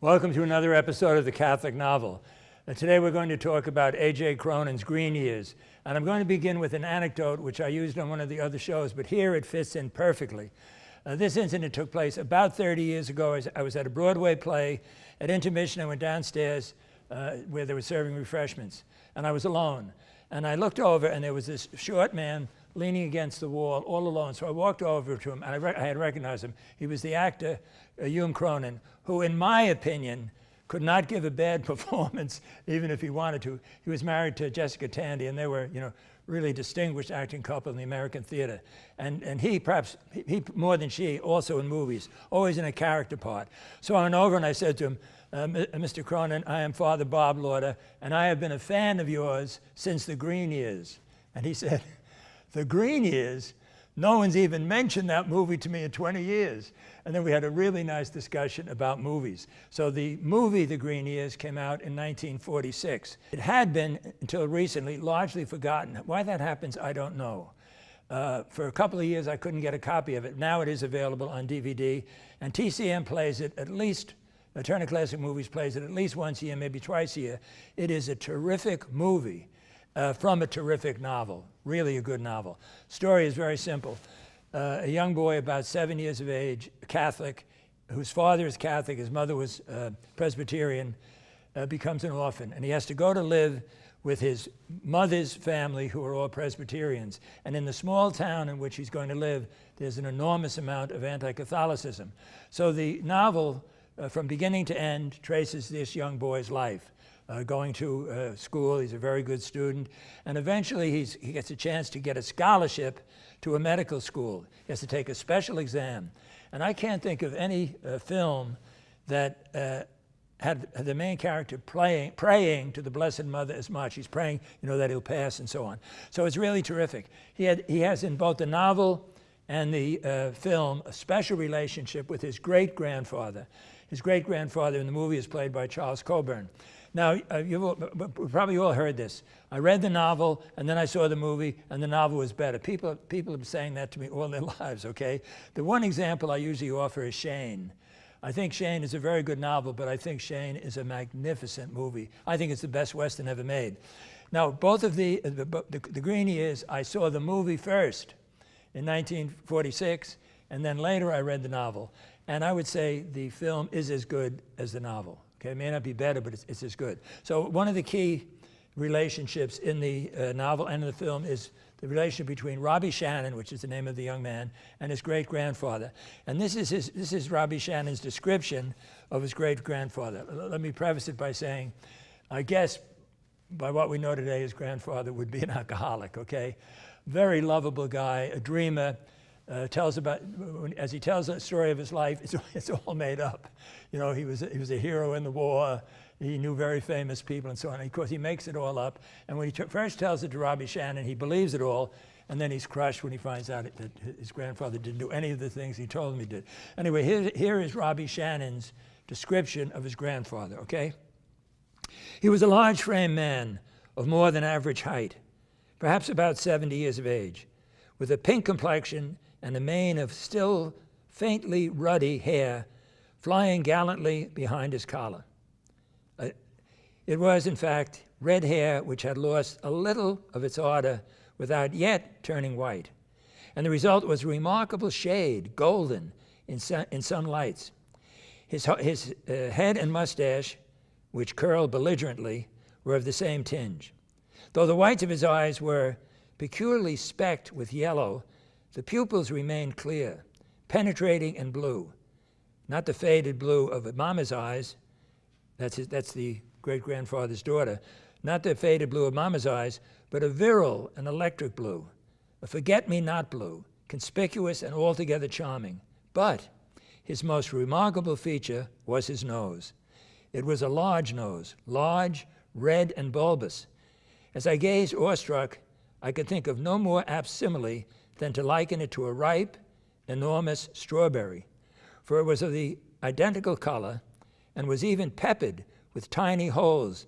Welcome to another episode of The Catholic Novel. Today we're going to talk about A.J. Cronin's Green Years. And I'm going to begin with an anecdote which I used on one of the other shows, but here it fits in perfectly. This incident took place about 30 years ago. I was at a Broadway play. At intermission, I went downstairs where they were serving refreshments, and I was alone. And I looked over, and there was this short man leaning against the wall, all alone. So I walked over to him, and I had recognized him. He was the actor, Cronin, who, in my opinion, could not give a bad performance, even if he wanted to. He was married to Jessica Tandy, and they were, really distinguished acting couple in the American theater. And he, perhaps, he more than she, also in movies, always in a character part. So I went over and I said to him, Mr. Cronin, I am Father Bob Lauder, and I have been a fan of yours since the Green Years. And he said, the Green Years? No one's even mentioned that movie to me in 20 years. And then we had a really nice discussion about movies. So the movie, The Green Years, came out in 1946. It had been, until recently, largely forgotten. Why that happens, I don't know. For a couple of years, I couldn't get a copy of it. Now it is available on DVD. And TCM plays it at least, Turner Classic Movies plays it at least once a year, maybe twice a year. It is a terrific movie. From a terrific novel, really a good novel. Story is very simple. A young boy about 7 years of age, Catholic, whose father is Catholic, his mother was Presbyterian, becomes an orphan. And he has to go to live with his mother's family, who are all Presbyterians. And in the small town in which he's going to live, there's an enormous amount of anti-Catholicism. So the novel, from beginning to end, traces this young boy's life. Going to school, he's a very good student, and eventually he gets a chance to get a scholarship to a medical school. He has to take a special exam. And I can't think of any film that had the main character praying to the Blessed Mother as much. He's praying, that he'll pass and so on. So it's really terrific. He has in both the novel and the film a special relationship with his great-grandfather. His great-grandfather in the movie is played by Charles Coburn. Now, you've probably all heard this. I read the novel, and then I saw the movie, and the novel was better. People have been saying that to me all their lives, okay? The one example I usually offer is Shane. I think Shane is a very good novel, but I think Shane is a magnificent movie. I think it's the best Western ever made. Now, both of the Green Years, I saw the movie first in 1946, and then later I read the novel. And I would say the film is as good as the novel. Okay, it may not be better, but it's as good. So one of the key relationships in the novel and in the film is the relationship between Robbie Shannon, which is the name of the young man, and his great-grandfather. And this is Robbie Shannon's description of his great-grandfather. Let me preface it by saying, I guess by what we know today, his grandfather would be an alcoholic, okay? Very lovable guy, a dreamer. As he tells the story of his life, it's all made up. He was a hero in the war. He knew very famous people and so on. And of course, he makes it all up. And when he first tells it to Robbie Shannon, he believes it all. And then he's crushed when he finds out that his grandfather didn't do any of the things he told him he did. Anyway, here is Robbie Shannon's description of his grandfather, okay? He was a large-framed man of more than average height, perhaps about 70 years of age, with a pink complexion and a mane of still faintly ruddy hair flying gallantly behind his collar. It was, in fact, red hair which had lost a little of its ardor without yet turning white. And the result was a remarkable shade, golden, in some lights. His head and mustache, which curled belligerently, were of the same tinge. Though the whites of his eyes were peculiarly specked with yellow, the pupils remained clear, penetrating and blue. Not the faded blue of Mama's eyes, that's the great-grandfather's daughter, not the faded blue of Mama's eyes, but a virile and electric blue, a forget-me-not blue, conspicuous and altogether charming. But his most remarkable feature was his nose. It was a large nose, large, red, and bulbous. As I gazed awestruck, I could think of no more apt simile than to liken it to a ripe, enormous strawberry, for it was of the identical color and was even peppered with tiny holes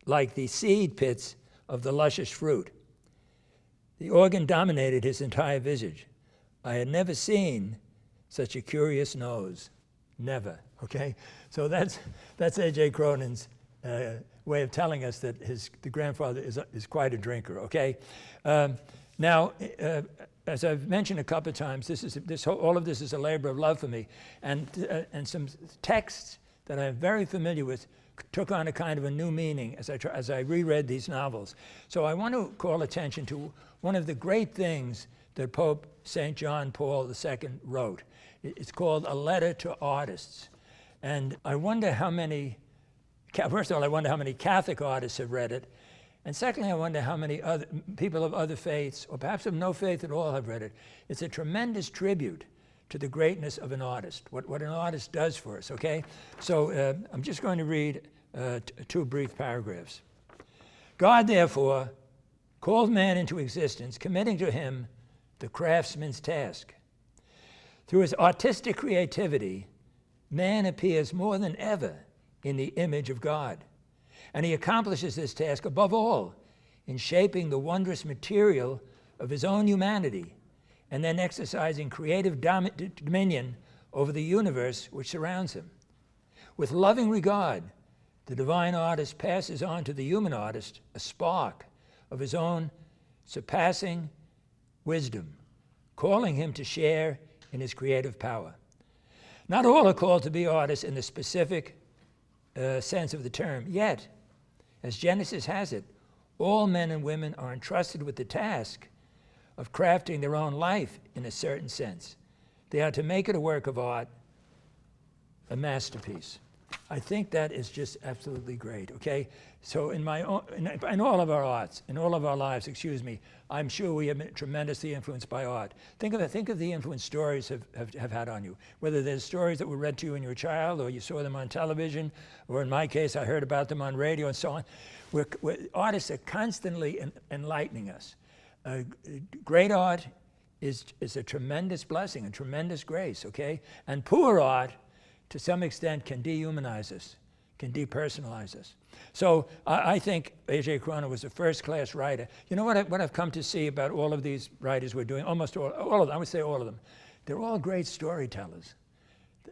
like the seed pits of the luscious fruit. The organ dominated his entire visage. I had never seen such a curious nose. never, okay? So that's A.J. Cronin's way of telling us that the grandfather is quite a drinker, okay? Now, as I've mentioned a couple of times, all of this is a labor of love for me, and some texts that I'm very familiar with took on a kind of a new meaning as I reread these novels. So I want to call attention to one of the great things that Pope St. John Paul II wrote. It's called A Letter to Artists. And I wonder how many, first of all, I wonder how many Catholic artists have read it. And secondly, I wonder how many other people of other faiths, or perhaps of no faith at all, have read it. It's a tremendous tribute to the greatness of an artist, what an artist does for us, okay? So I'm just going to read two brief paragraphs. God, therefore, called man into existence, committing to him the craftsman's task. Through his artistic creativity, man appears more than ever in the image of God. And he accomplishes this task above all in shaping the wondrous material of his own humanity and then exercising creative dominion over the universe which surrounds him. With loving regard, the divine artist passes on to the human artist a spark of his own surpassing wisdom, calling him to share in his creative power. Not all are called to be artists in the specific sense of the term, yet, as Genesis has it, all men and women are entrusted with the task of crafting their own life in a certain sense. They are to make it a work of art, a masterpiece. I think that is just absolutely great, okay? So in all of our arts, in all of our lives, I'm sure we have been tremendously influenced by art. Think of the influence stories have had on you, whether there's stories that were read to you when you were a child, or you saw them on television, or in my case, I heard about them on radio and so on. Artists are constantly enlightening us. Great art is a tremendous blessing, a tremendous grace, okay? And poor art, to some extent, can dehumanize us, can depersonalize us. So I think A.J. Cronin was a first-class writer. You know what I've come to see about all of these writers we're doing, almost all of them, I would say all of them, they're all great storytellers.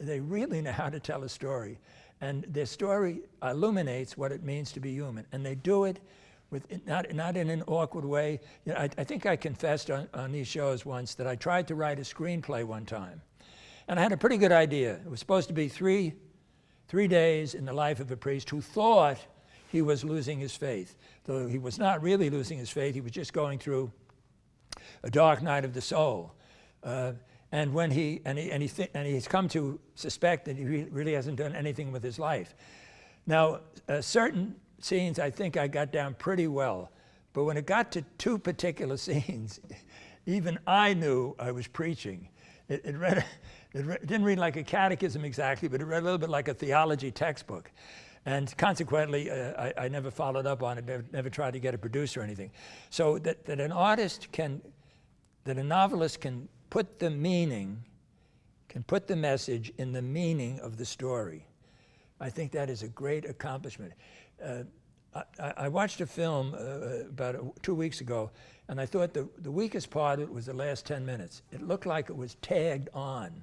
They really know how to tell a story. And their story illuminates what it means to be human. And they do it with not in an awkward way. You know, I think I confessed on these shows once that I tried to write a screenplay one time. And I had a pretty good idea. It was supposed to be three days in the life of a priest who thought he was losing his faith. Though he was not really losing his faith, he was just going through a dark night of the soul. And when he's come to suspect that he really hasn't done anything with his life. Now, certain scenes I think I got down pretty well, but when it got to two particular scenes, even I knew I was preaching. It didn't read like a catechism exactly, but it read a little bit like a theology textbook. And consequently, I never followed up on it, never tried to get a producer or anything. So that an artist that a novelist can put the meaning, can put the message in the meaning of the story. I think that is a great accomplishment. I watched a film about 2 weeks ago, and I thought the weakest part of it was the last 10 minutes. It looked like it was tagged on.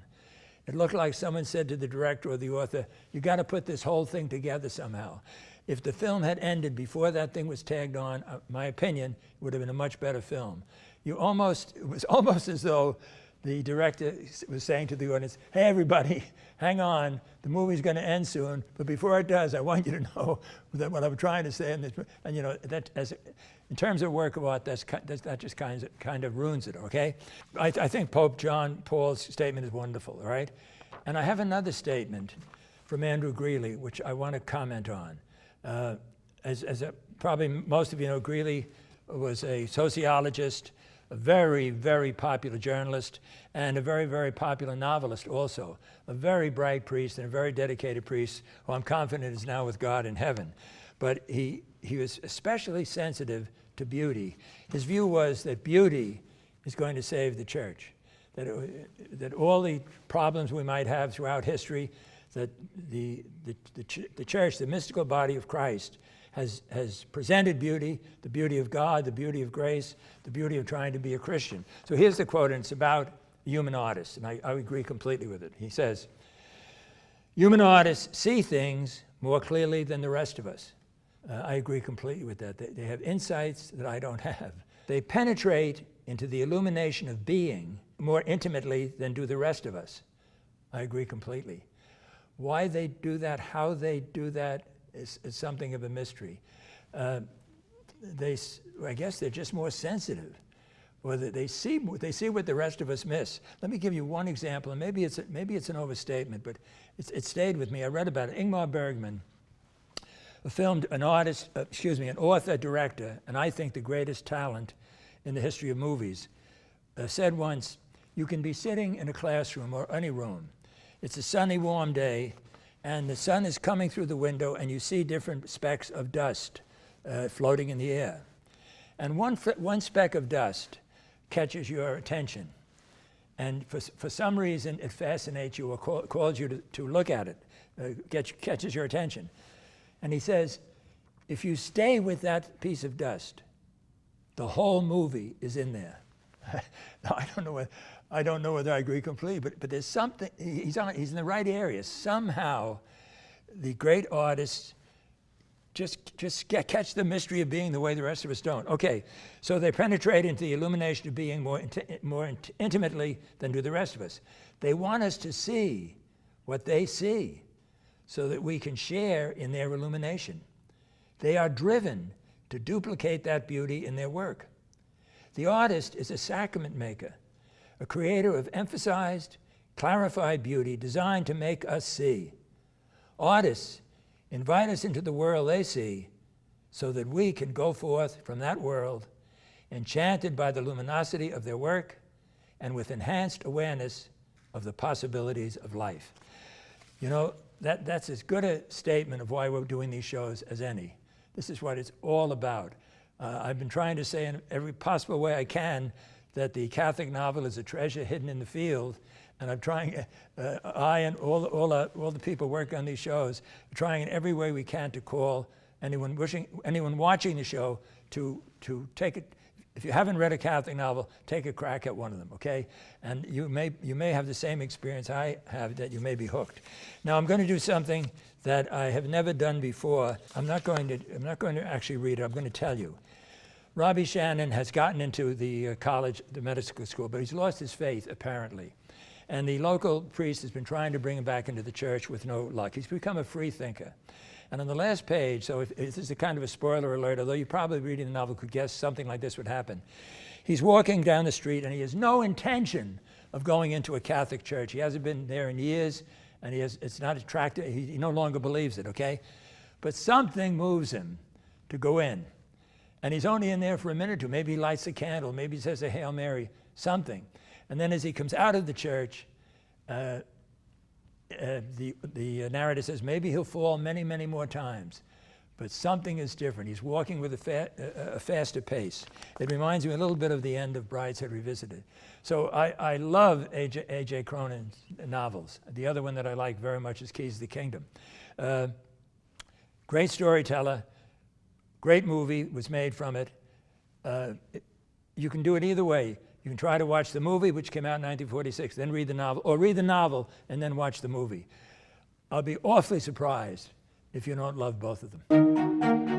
It looked like someone said to the director or the author, you got to put this whole thing together somehow. If the film had ended before that thing was tagged on, my opinion, it would have been a much better film. It was almost as though the director was saying to the audience, hey everybody, hang on, the movie's going to end soon, but before it does, I want you to know that what I'm trying to say. And you know, in terms of work of art, that just kind of ruins it, okay? I think Pope John Paul's statement is wonderful, all right? And I have another statement from Andrew Greeley, which I want to comment on. Probably most of you know, Greeley was a sociologist, a very, very popular journalist, and a very, very popular novelist also. A very bright priest and a very dedicated priest who I'm confident is now with God in heaven. But he was especially sensitive to beauty. His view was that beauty is going to save the church. That all the problems we might have throughout history, that the church, the mystical body of Christ, has presented beauty, the beauty of God, the beauty of grace, the beauty of trying to be a Christian. So here's the quote, and it's about the human artist, and I agree completely with it. He says, Human artists see things more clearly than the rest of us. I agree completely with that. They have insights that I don't have. They penetrate into the illumination of being more intimately than do the rest of us. I agree completely. Why they do that, how they do that, is something of a mystery. I guess they're just more sensitive, or they see what the rest of us miss. Let me give you one example, and maybe it's an overstatement, but it stayed with me. I read about it. Ingmar Bergman, an author, director, and I think the greatest talent in the history of movies, said once, "You can be sitting in a classroom or any room. It's a sunny, warm day, and the sun is coming through the window, and you see different specks of dust floating in the air. And one speck of dust catches your attention, and for some reason it fascinates you or calls you to look at it, catches your attention. And he says, if you stay with that piece of dust, the whole movie is in there." Now, I don't know whether I agree completely, but there's something, he's in the right area. Somehow, the great artists just catch the mystery of being the way the rest of us don't. Okay, so they penetrate into the illumination of being more intimately than do the rest of us. They want us to see what they see so that we can share in their illumination. They are driven to duplicate that beauty in their work. The artist is a sacrament maker, a creator of emphasized, clarified beauty designed to make us see. Artists invite us into the world they see so that we can go forth from that world enchanted by the luminosity of their work and with enhanced awareness of the possibilities of life. You know, that's as good a statement of why we're doing these shows as any. This is what it's all about. I've been trying to say in every possible way I can that the Catholic novel is a treasure hidden in the field, and I'm trying, I and all the people working on these shows, are trying in every way we can to call anyone watching the show to take it. If you haven't read a Catholic novel, take a crack at one of them, okay? And you may have the same experience I have, that you may be hooked. Now I'm going to do something that I have never done before. I'm not going to actually read it. I'm going to tell you. Robbie Shannon has gotten into the college, the medical school, but he's lost his faith apparently. And the local priest has been trying to bring him back into the church with no luck. He's become a free thinker. And on the last page, so if this is a kind of a spoiler alert, although you probably reading the novel could guess something like this would happen. He's walking down the street and he has no intention of going into a Catholic church. He hasn't been there in years, and it's not attractive. He no longer believes it, okay? But something moves him to go in. And he's only in there for a minute or two. Maybe he lights a candle, maybe he says a Hail Mary, something. And then as he comes out of the church, the narrator says maybe he'll fall many, many more times, but something is different. He's walking with a faster pace. It reminds me a little bit of the end of Brideshead Revisited. So I love A.J. Cronin's novels. The other one that I like very much is Keys to the Kingdom. Great storyteller, great movie was made from it. You can do it either way. You can try to watch the movie, which came out in 1946, then read the novel, or read the novel and then watch the movie. I'll be awfully surprised if you don't love both of them.